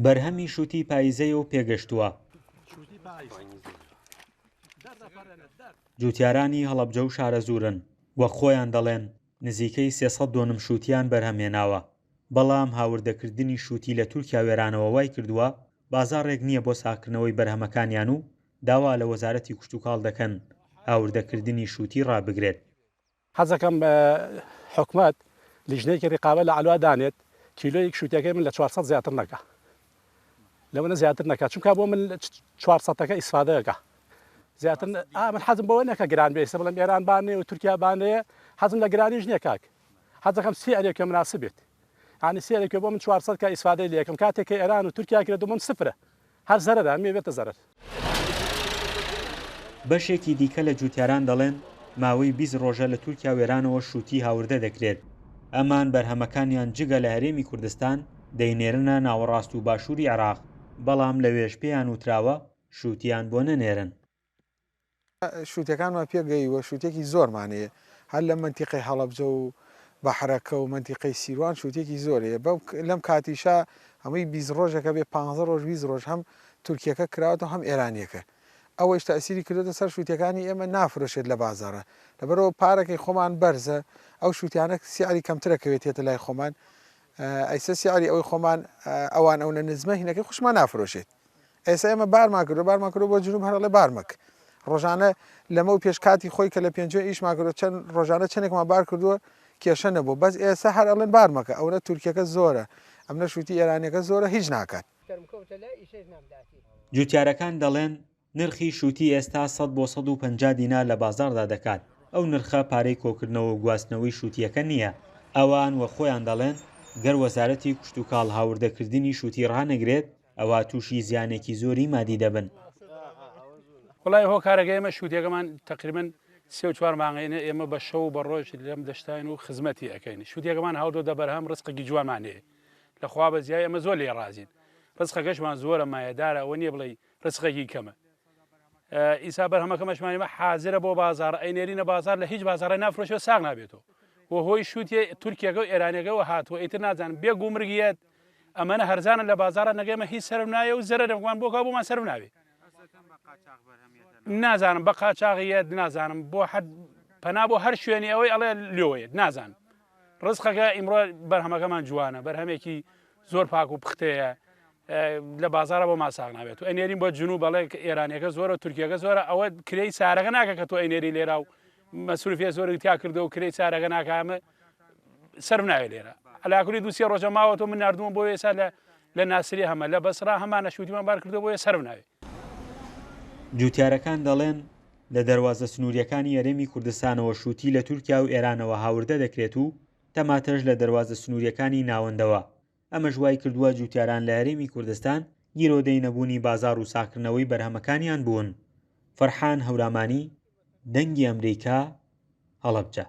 بەرهەمی شووتی پاییزەی و پێگەشتووە. جوتیارانی هەڵەبجە و شارەزورن وە خۆیان دەڵێن نزیکەی 300 دۆنم شووتیان بەرهەمهێناوە، بەڵام هاوردەکردنی شووتی لە تورکیا وێرانەوە وای کردووە بازاڕێک نییە بۆ ساکردنەوەی بەرهەمەکانیان و داوا لە وەزارەتی کشتوکاڵ دەکەن هاوردەکردنی شووتی ڕابگرێت. حەزەکەم حکومەت لیژنەیەکی ڕقابە لە عەلوا دانێت کیلۆیەک شووتەکەی من لە 400 زیاتر نەکە، لەوەنە زیاتر نەکات، چونکە بۆ من 400ەکە ئیسفادەیەەکە زیاتر من حەزم بەوە نەکە گران بێ، بەڵام ئێران بانێ و تورکیا بانەیە حەزم لە گرانیش نییە کاک، حەزەکەم سیارێکە مناسبێت، ینی سیارێکە بۆ من 400 کە ئیسفادەی لە یەکەم کاتێککە ئێران و تورکیا کرێت من سفرە هەر زەرەدا مێبێتە زەرەر. بەشێکی دیکە لە جوتیاران دەڵێن ماوەی 20 ڕۆژە لە تورکیا وێرانەوە شووتی هاوردە دەکرێت، ئەمان بەرهەمەکانیان جگە لە هەرێمی کوردستان دەینێرنە ناوەڕاست و باشووری عێراق، بەڵام لە وێژ پێیان وتراوە شووتیان بۆ نەنێرن. شووتەکانمان پێگەیوە شووتێکی زۆرمانەیە، هەر لە منتیقەی هەڵەبجە و بەحرەکە و منتیقەی سیروان شووتێکی زۆرەیە، بەو لەم کاتیشا هەمووی 20 ڕۆژەکە بێ 15 ڕۆژ 20 ڕۆژ هەم تورکیەکە کراوەتە هەم ئێرانیەکە، ئەوەش تەئسیری کردوتە سەر شووتەکانی ئێمە نافرۆشێت لە بازاڕە، لەبەرەوە پارەکەی خۆمان بەرزە، ئەو شووتیانە سیعری کەمترەکەوێتێتە لای خۆمان، ئەیسە سیعری ئەوەی خۆمان ئەوان ئەو نەنزمە هینەکەی خوشمان نافرۆشێت. ئێستا ئێمە بارمان کردو بۆ جنوب هەرڵێ بارمەک ڕۆژانە لەمە و پێشکاتی خۆی کە لە 5 ئیشمان کردو چەند ڕۆژانە چندێکمان بار کردووە کێشە نەبوو، بەس ئێستا هەر ئەڵێن بارمەکە ئەوە تورکیەکە زۆرە، ئەمە شووتی ئێرانیەکە زۆرە هیچ ناکات. جوتیارەکان دەڵێن نرخی شووتی ئێستا 100 بۆ 150 دینار لە بازاردا دەکات، ئەو نرخە پارەی کۆکردنەوە و گواستنەوەی شووتیەکە نییە. ئەوان وە خۆیان دەڵێن گەر وەزارەتی کشتوکاڵ هاوردەکردنی شووتی ڕانەگرێت ئەوە تووشی زیانێکی زۆری مادی دەبن. وڵای هۆکارەکە ئێمە شووتێکەکەمان تقریبن 3-4 مانگەینە ئێمە بە شەو بە ڕۆژ لەم دەشتین و خزمەتی ئەەکەین، شووتێکەکەمان هەڵدۆ دەبەرهەم ڕستقی جوانمانەیە لەخوا بەزیای ئەمە زۆر لێ ڕازین، ڕستقەکەشمان زۆرە مایەدارە، ئەوە نییە بڵێ ڕستقێکی کەمە. ئیسا بەرهەمەکەمەشمانیمە حازرە بۆ بازار ئەینێرینە بازار لە هیچ بازارە نافرۆشەوە ساغ نابێتەوە، و هۆی شووتی تورکیەکە و ئێرانەکەەوە هاتووە ئیتر نازانم بێ گومرگیت ئەمەە هەرزانە لە بازارە نەگەمە هیچ سەرم نایە و زەرە دەمەوان بۆ کا بۆمان سەرم ناوێ، نازانم بە قاچاغیت نازانم بۆ پەنا بۆ هەر شوێنی ئەوەی ئەڵێ لێوەیەت نازانم. ڕزقەکە ئیمڕۆ بەرهەمەکەمان جوانە، بەرهەمێکی زۆر پاک و پختەیە لە بازارە بۆ ماساغ نابێت و ئەنێرین بۆ جنوب بەڵێ ئێرانیەکە زۆرە تورکیەکە زۆرە، ئەوە کرێی سارەکە ناکە کە تۆ ئەینێری لێرا و مەسروفێ زۆر تیا کردو و کرێی سارەکە ناکامە سەرم ناوێت لێرە ئەلاکولی 2-3 ڕۆژە ماوە تۆ من نردووم بۆ ێستا لە ناسری هەمە لە بەسرا هەمانە شووتیمان بار کردو بۆیە سەرم ناوێت. جوتیارەکان دەڵێن لە دەواازە سنووریەکانی هەرێمی کوردستانەوە شووتی لە تورکیا و ئێرانەوە هاوردە دەکرێت و تەماتەش لە دەواازە سنووریەکانی ناوەندەوە. ئەمە ژوای کردووە جوتیاران لە هەرێمی کوردستان گیرۆدەی نەبوونی بازار و ساکردنەوەی بەرهەمەکانیان بوون. فەرحان هەورامانی، دەنگی ئەمریکا، هەڵەبجە.